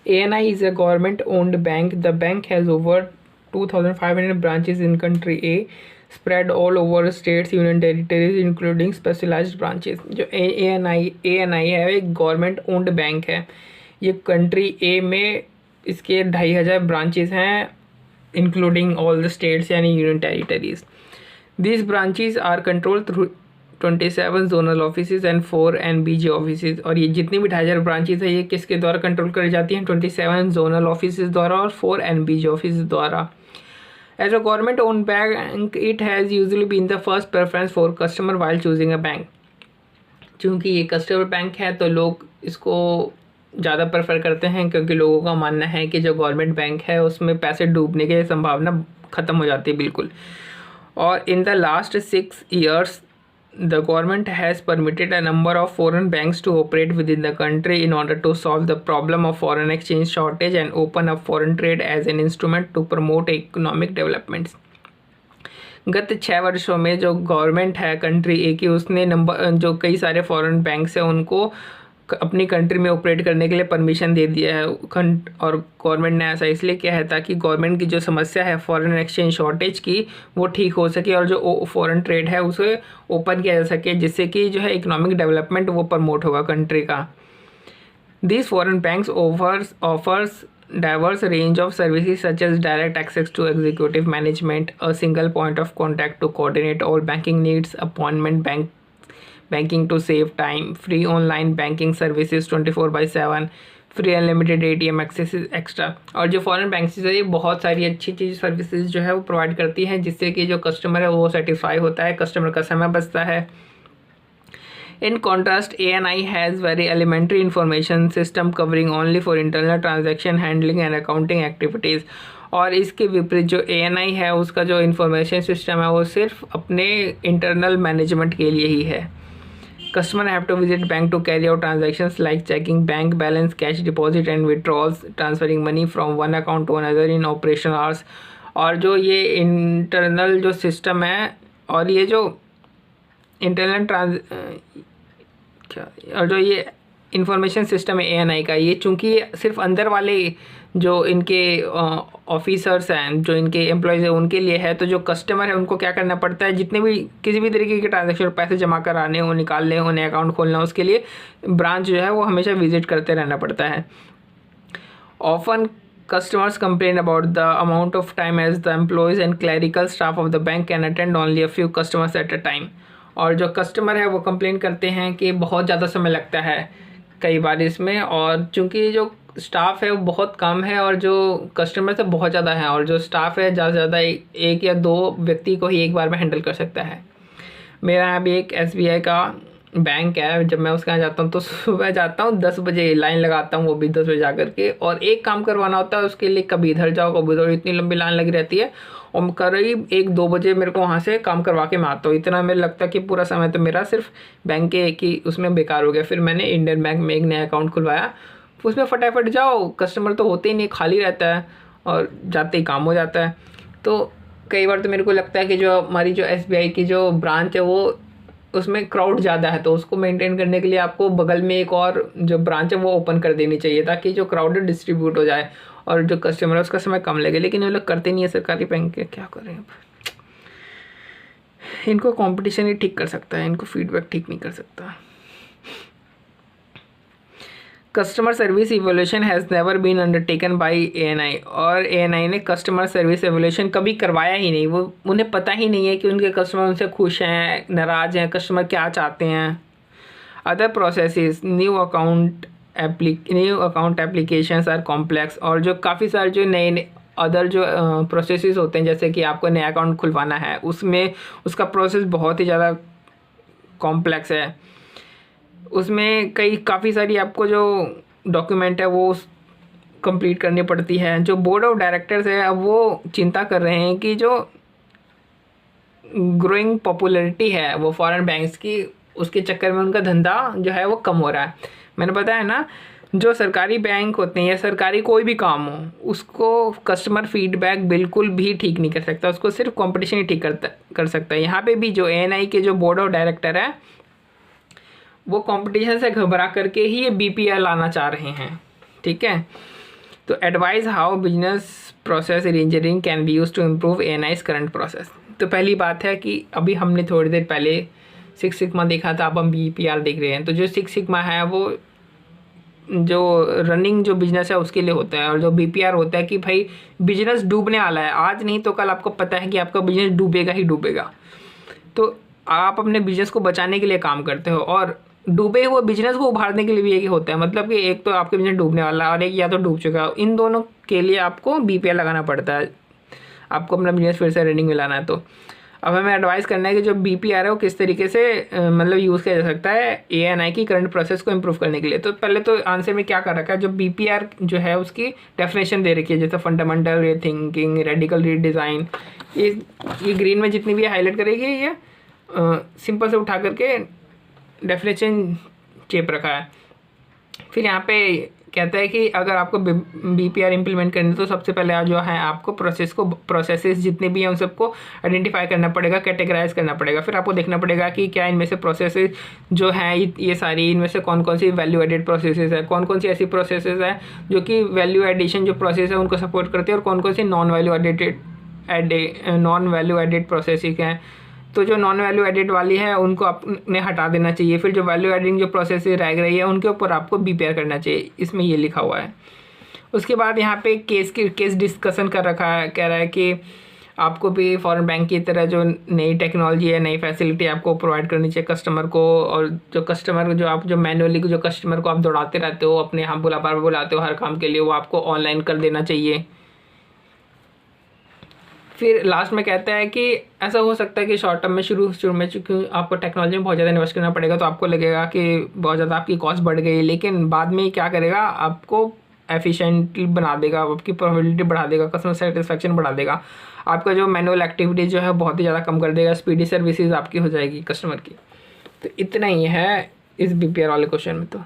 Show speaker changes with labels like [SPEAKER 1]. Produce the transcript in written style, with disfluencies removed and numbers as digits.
[SPEAKER 1] ANI is a government-owned bank. The bank has over 2,500 branches in country A, spread all over states, union territories, including specialized branches. जो ANI है एक government owned bank है। ये country ए में इसके 2,500 branches हैं, including all the states यानी union territories. These branches are controlled through 27 zonal offices and 4 NBG offices। और ये जितनी भी 2,500 ब्रांचेस है ये किसके द्वारा कंट्रोल करी जाती हैं? 27 zonal offices द्वारा और 4 NBG offices द्वारा। As a government-owned bank, it has usually been the first preference for customer while choosing a bank। चूँकि ये कस्टमर बैंक है तो लोग इसको ज़्यादा प्रेफर करते हैं, क्योंकि लोगों का मानना है कि जो गवर्नमेंट बैंक है उसमें पैसे डूबने की संभावना ख़त्म हो जाती है बिल्कुल। और in the last 6 years the government has permitted a number of foreign banks to operate within the country in order to solve the problem of foreign exchange shortage and open up foreign trade as an instrument to promote economic developments। गत 6 वर्षों में जो government है country ए की, उसने जो कई सारे फॉरेन बैंक्स हैं उनको अपनी कंट्री में ऑपरेट करने के लिए परमिशन दे दिया है। और गवर्नमेंट ने ऐसा इसलिए किया है ताकि गवर्नमेंट की जो समस्या है फॉरेन एक्सचेंज शॉर्टेज की वो ठीक हो सके और जो फॉरेन ट्रेड है उसे ओपन किया जा सके, जिससे कि जो है इकोनॉमिक डेवलपमेंट वो प्रमोट होगा कंट्री का। This foreign banks offers diverse range of services such as direct access to executive management, a single point of contact to coordinate all banking needs, appointment banking to save time, free online banking services 24/7, free unlimited ATM access extra. और जो foreign banks है ये बहुत सारी अच्छी चीज़ services जो है वो प्रोवाइड करती हैं, जिससे कि जो कस्टमर है वो सेटिस्फाई होता है, कस्टमर का समय बचता है। In contrast, ANI has very elementary information system covering only for internal transaction handling and accounting activities। और इसके विपरीत जो ANI है उसका जो इंफॉर्मेशन सिस्टम है वो सिर्फ अपने इंटरनल मैनेजमेंट के लिए ही है। Customer have to visit bank to carry out transactions like checking bank balance, cash deposit and withdrawals, transferring money from one account to another in operational hours। और जो ये इंटरनल जो सिस्टम है और ये जो इंटरनल और जो ये इंफॉर्मेशन सिस्टम है ANI का, ये चूँकि सिर्फ अंदर वाले जो इनके ऑफिसर्स हैं, जो इनके एम्प्लॉयज़ हैं उनके लिए है, तो जो कस्टमर है उनको क्या करना पड़ता है, जितने भी किसी भी तरीके के ट्रांजैक्शन पैसे जमा कराने हो, निकालने हो, नए अकाउंट खोलना हो, उसके लिए ब्रांच जो है वो हमेशा विजिट करते रहना पड़ता है। Often customers complain about the amount of time as the employees and clerical staff of the bank can attend only a few customers at a time। और जो कस्टमर है वो कंप्लेन करते हैं कि बहुत ज़्यादा समय लगता है कई बार इसमें, और चूँकि जो स्टाफ है वो बहुत कम है और जो कस्टमर है बहुत ज़्यादा है, और जो स्टाफ है ज़्यादा से ज़्यादा एक या दो व्यक्ति को ही एक बार में हैंडल कर सकता है। मेरा यहाँ भी एक SBI का बैंक है, जब मैं उसके यहाँ जाता हूँ तो सुबह जाता हूँ 10 बजे, लाइन लगाता हूँ वो भी 10 बजे जा कर के, और एक काम करवाना होता है उसके लिए कभी इधर जाओ कभी उधर, इतनी लंबी लाइन लगी रहती है, और करीब 1-2 बजे मेरे को वहाँ से काम करवा के मैं आता हूँ। इतना मेरे लगता है कि पूरा समय तो मेरा सिर्फ बैंक के एक ही उसमें बेकार हो गया। फिर मैंने इंडियन बैंक में एक नया अकाउंट खुलवाया, उसमें फटाफट जाओ, कस्टमर तो होते ही नहीं, खाली रहता है और जाते ही काम हो जाता है। तो कई बार तो मेरे को लगता है कि जो हमारी जो SBI की जो ब्रांच है वो उसमें क्राउड ज़्यादा है, तो उसको मेंटेन करने के लिए आपको बगल में एक और जो ब्रांच है वो ओपन कर देनी चाहिए, ताकि जो क्राउड डिस्ट्रीब्यूट हो जाए और जो कस्टमर है उसका समय कम लगे। लेकिन ये लोग करते नहीं है सरकारी बैंक के, क्या करें अब। इनको कंपटीशन ही ठीक कर सकता है, इनको फीडबैक ठीक नहीं कर सकता। Customer service evolution has never been undertaken by ANI। और ANI ने कस्टमर सर्विस इवोल्यूशन कभी करवाया ही नहीं। वो उन्हें पता ही नहीं है कि उनके कस्टमर उनसे खुश हैं, नाराज़ हैं, कस्टमर क्या चाहते हैं। Other processes, new account applications are complex. और जो काफ़ी सारे जो नए अदर जो प्रोसेसेस होते हैं, जैसे कि आपको नया अकाउंट खुलवाना है, उसमें उसका प्रोसेस बहुत ही ज़्यादा कॉम्प्लेक्स है। उसमें काफ़ी सारी आपको जो डॉक्यूमेंट है वो कंप्लीट करनी पड़ती है। जो बोर्ड ऑफ डायरेक्टर्स है अब वो चिंता कर रहे हैं कि जो ग्रोइंग पॉपुलैरिटी है वो फॉरेन बैंक्स की, उसके चक्कर में उनका धंधा जो है वो कम हो रहा है। मैंने बताया ना, जो सरकारी बैंक होते हैं या सरकारी कोई भी काम हो, उसको कस्टमर फीडबैक बिल्कुल भी ठीक नहीं कर सकता, उसको सिर्फ कंपटीशन ही ठीक कर सकता है। यहाँ पे भी जो ANI के जो बोर्ड ऑफ डायरेक्टर है वो कंपटीशन से घबरा करके ही ये BPR लाना चाह रहे हैं, ठीक है। तो advice how business process engineering can be use to improve ANI's current process. तो पहली बात है कि अभी हमने थोड़ी देर पहले सिक्स सिग्मा देखा था, अब हम BPR देख रहे हैं। तो जो सिक्स सिग्मा है वो जो रनिंग जो बिजनेस है उसके लिए होता है, और जो BPR होता है कि भाई बिजनेस डूबने वाला है, आज नहीं तो कल आपको पता है कि आपका बिजनेस डूबेगा ही डूबेगा। तो आप अपने बिजनेस को बचाने के लिए काम करते हो, और डूबे हुए बिजनेस को उभारने के लिए भी एक ही होता है। मतलब कि एक तो आपके बिजनेस डूबने वाला है और एक या तो डूब चुका है, इन दोनों के लिए आपको BPR लगाना पड़ता है, आपको अपना बिजनेस फिर से रनिंग में लाना है। तो अब हमें एडवाइस करना है कि जो BPR है वो किस तरीके से मतलब यूज़ किया जा सकता है ANI की करंट प्रोसेस को इम्प्रूव करने के लिए। तो पहले तो आंसर में क्या कर रखा है, जो BPR जो है उसकी डेफिनेशन दे रखी है, जैसे फंडामेंटल रीथिंकिंग, रेडिकल रीडिज़ाइन। ये ग्रीन में जितनी भी हाईलाइट करेगी ये सिंपल से उठा करके डेफिनेशन चेप रखा है। फिर यहाँ पे कहता है कि अगर आपको BPR इम्प्लीमेंट करनी तो सबसे पहले जो है आपको प्रोसेसेस जितने भी हैं उन सबको आइडेंटिफाई करना पड़ेगा, कैटेगराइज करना पड़ेगा। फिर आपको देखना पड़ेगा कि क्या इनमें से प्रोसेसेस जो हैं ये सारी, इनमें से कौन कौन सी वैल्यू एडेड प्रोसेसेस है, कौन कौन सी ऐसी प्रोसेसेस है जो कि वैल्यू एडिशन जो प्रोसेस है उनको सपोर्ट करती है, और कौन कौन सी नॉन वैल्यू एडेड प्रोसेसिंग हैं। तो जो नॉन वैल्यू एडिड वाली है उनको आपने हटा देना चाहिए। फिर जो वैल्यू एडिंग जो प्रोसेस रह रही है उनके ऊपर आपको BPR करना चाहिए, इसमें ये लिखा हुआ है। उसके बाद यहाँ पे केस डिस्कशन कर रखा है, कह रहा है कि आपको भी फॉरेन बैंक की तरह जो नई टेक्नोलॉजी है, नई फैसिलिटी आपको प्रोवाइड करनी चाहिए कस्टमर को। और जो कस्टमर जो मैनुअली जो कस्टमर को आप दौड़ाते रहते हो, अपने यहाँ बार बुलाते हो हर काम के लिए, वो आपको ऑनलाइन कर देना चाहिए। फिर लास्ट में कहता है कि ऐसा हो सकता है कि शॉर्ट टर्म में शुरू में चूँकि आपको टेक्नोलॉजी में बहुत ज़्यादा इन्वेस्ट करना पड़ेगा, तो आपको लगेगा कि बहुत ज़्यादा आपकी कॉस्ट बढ़ गई, लेकिन बाद में क्या करेगा, आपको एफिशिएंटली बना देगा, आपकी प्रॉफिटेबिलिटी बढ़ा देगा, कस्टमर सेटिस्फेक्शन बढ़ा देगा, आपका जो मैनुअल एक्टिविटी जो है बहुत ही ज़्यादा कम कर देगा, स्पीडी सर्विसेज आपकी हो जाएगी कस्टमर की। तो इतना ही है इस BPR वाले क्वेश्चन में। तो